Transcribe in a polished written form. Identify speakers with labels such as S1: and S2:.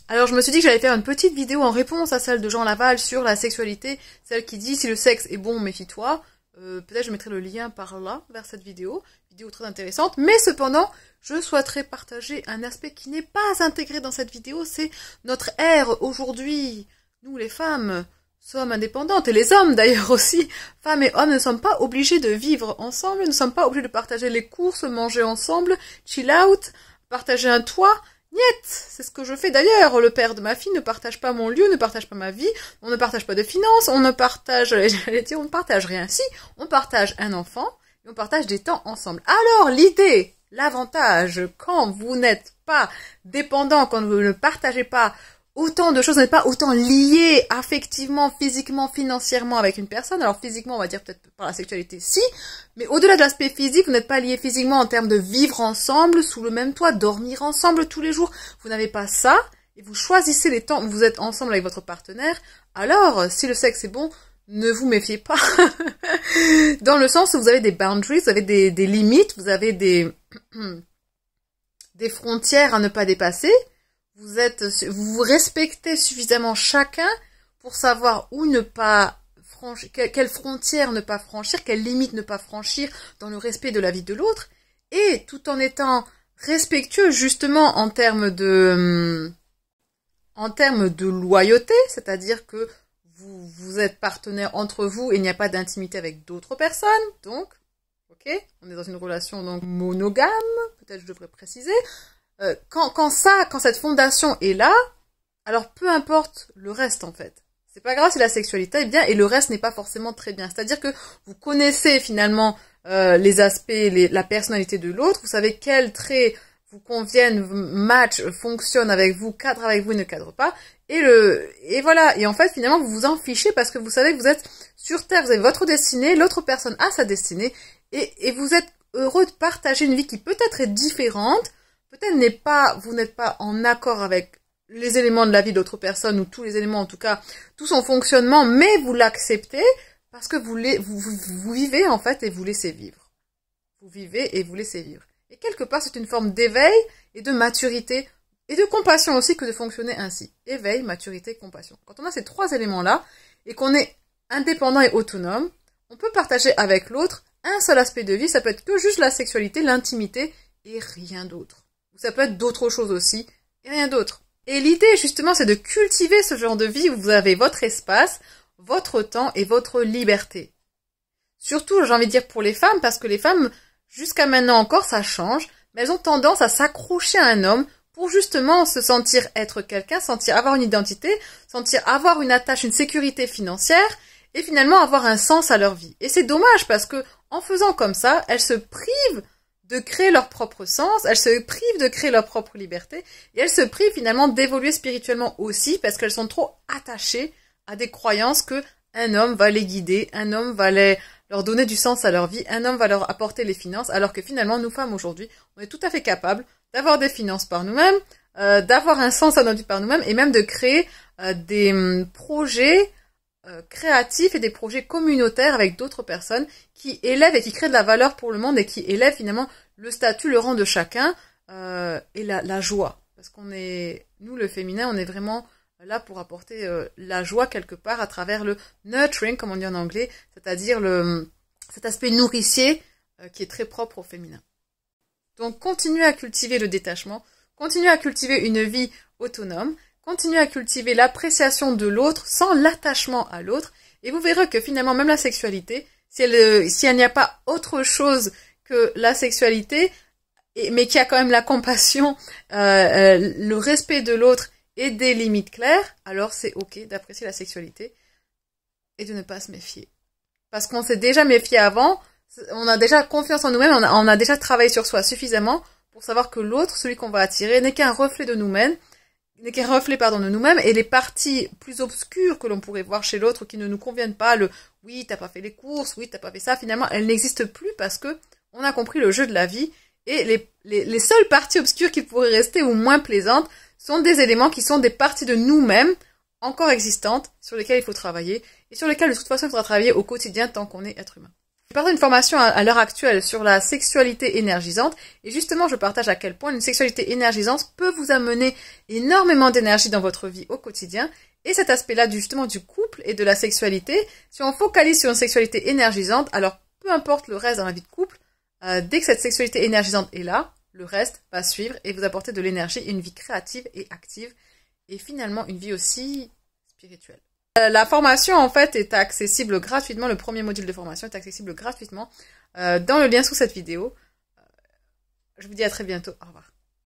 S1: Alors je me suis dit que j'allais faire une petite vidéo en réponse à celle de Jean Laval sur la sexualité, celle qui dit si le sexe est bon, méfie-toi. Peut-être je mettrai le lien par là, vers cette vidéo très intéressante, mais cependant, je souhaiterais partager un aspect qui n'est pas intégré dans cette vidéo, c'est notre ère aujourd'hui. Nous les femmes sommes indépendantes, et les hommes d'ailleurs aussi, femmes et hommes ne sommes pas obligés de vivre ensemble, nous ne sommes pas obligés de partager les courses, manger ensemble, chill out, partager un toit. Niet, c'est ce que je fais d'ailleurs. Le père de ma fille ne partage pas mon lieu, ne partage pas ma vie, on ne partage pas de finances, on ne partage, j'allais dire, on ne partage rien. Si, on partage un enfant et on partage des temps ensemble. Alors, l'idée, l'avantage, quand vous n'êtes pas dépendant, quand vous ne partagez pas autant de choses, vous n'êtes pas autant lié affectivement, physiquement, financièrement avec une personne. Alors physiquement, on va dire peut-être par la sexualité, si, mais au-delà de l'aspect physique, vous n'êtes pas lié physiquement en termes de vivre ensemble, sous le même toit, dormir ensemble tous les jours. Vous n'avez pas ça, et vous choisissez les temps où vous êtes ensemble avec votre partenaire. Alors, si le sexe est bon, ne vous méfiez pas. Dans le sens où vous avez des boundaries, vous avez des limites, vous avez des frontières à ne pas dépasser. Vous respectez suffisamment chacun pour savoir où ne pas franchir, quelles frontières ne pas franchir, quelles limites ne pas franchir dans le respect de la vie de l'autre, et tout en étant respectueux justement en termes de loyauté, c'est-à-dire que vous êtes partenaires entre vous et il n'y a pas d'intimité avec d'autres personnes, donc, ok, on est dans une relation donc monogame, peut-être je devrais préciser. Quand cette fondation est là, alors peu importe le reste en fait. C'est pas grave si la sexualité est bien et le reste n'est pas forcément très bien. C'est-à-dire que vous connaissez finalement les aspects, la personnalité de l'autre, vous savez quels traits vous conviennent, match, fonctionnent avec vous, cadrent avec vous et ne cadrent pas. Et voilà. Et en fait, finalement, vous vous en fichez parce que vous savez que vous êtes sur Terre, vous avez votre destinée, l'autre personne a sa destinée et vous êtes heureux de partager une vie qui peut-être est différente. Peut-être vous n'êtes pas en accord avec les éléments de la vie d'autres personnes, ou tous les éléments, en tout cas, tout son fonctionnement, mais vous l'acceptez parce que vous vivez, en fait, et vous laissez vivre. Vous vivez et vous laissez vivre. Et quelque part, c'est une forme d'éveil et de maturité, et de compassion aussi que de fonctionner ainsi. Éveil, maturité, compassion. Quand on a ces trois éléments-là, et qu'on est indépendant et autonome, on peut partager avec l'autre un seul aspect de vie, ça peut être que juste la sexualité, l'intimité, et rien d'autre. Ou ça peut être d'autres choses aussi, et rien d'autre. Et l'idée, justement, c'est de cultiver ce genre de vie où vous avez votre espace, votre temps et votre liberté. Surtout, j'ai envie de dire pour les femmes, parce que les femmes, jusqu'à maintenant encore, ça change, mais elles ont tendance à s'accrocher à un homme pour justement se sentir être quelqu'un, sentir avoir une identité, sentir avoir une attache, une sécurité financière, et finalement avoir un sens à leur vie. Et c'est dommage parce que, en faisant comme ça, elles se privent de créer leur propre sens, elles se privent de créer leur propre liberté, et elles se privent finalement d'évoluer spirituellement aussi, parce qu'elles sont trop attachées à des croyances que un homme va les guider, un homme va leur donner du sens à leur vie, un homme va leur apporter les finances, alors que finalement, nous femmes aujourd'hui, on est tout à fait capables d'avoir des finances par nous-mêmes, d'avoir un sens à notre vie par nous-mêmes, et même de créer des projets créatifs et des projets communautaires avec d'autres personnes qui élèvent et qui créent de la valeur pour le monde et qui élèvent finalement le statut, le rang de chacun et la joie. Parce nous le féminin, on est vraiment là pour apporter la joie quelque part à travers le nurturing, comme on dit en anglais, c'est-à-dire cet aspect nourricier qui est très propre au féminin. Donc continuez à cultiver le détachement, continuez à cultiver une vie autonome, continuez à cultiver l'appréciation de l'autre sans l'attachement à l'autre, et vous verrez que finalement, même la sexualité, si elle n'y a pas autre chose que la sexualité, mais qui a quand même la compassion, le respect de l'autre et des limites claires, alors c'est ok d'apprécier la sexualité et de ne pas se méfier. Parce qu'on s'est déjà méfié avant, on a déjà confiance en nous-mêmes, on a déjà travaillé sur soi suffisamment pour savoir que l'autre, celui qu'on va attirer, n'est qu'un reflet de nous-mêmes, de nous-mêmes, et les parties plus obscures que l'on pourrait voir chez l'autre qui ne nous conviennent pas, oui, t'as pas fait les courses, oui, t'as pas fait ça, finalement, elles n'existent plus parce que on a compris le jeu de la vie, et les seules parties obscures qui pourraient rester ou moins plaisantes sont des éléments qui sont des parties de nous-mêmes encore existantes, sur lesquelles il faut travailler, et sur lesquelles de toute façon il faudra travailler au quotidien tant qu'on est être humain. Je partage une formation à l'heure actuelle sur la sexualité énergisante et justement je partage à quel point une sexualité énergisante peut vous amener énormément d'énergie dans votre vie au quotidien et cet aspect-là justement du couple et de la sexualité, si on focalise sur une sexualité énergisante, alors peu importe le reste dans la vie de couple, dès que cette sexualité énergisante est là, le reste va suivre et vous apporter de l'énergie et une vie créative et active et finalement une vie aussi spirituelle. La formation, en fait, est accessible gratuitement. Le premier module de formation est accessible gratuitement dans le lien sous cette vidéo. Je vous dis à très bientôt. Au revoir.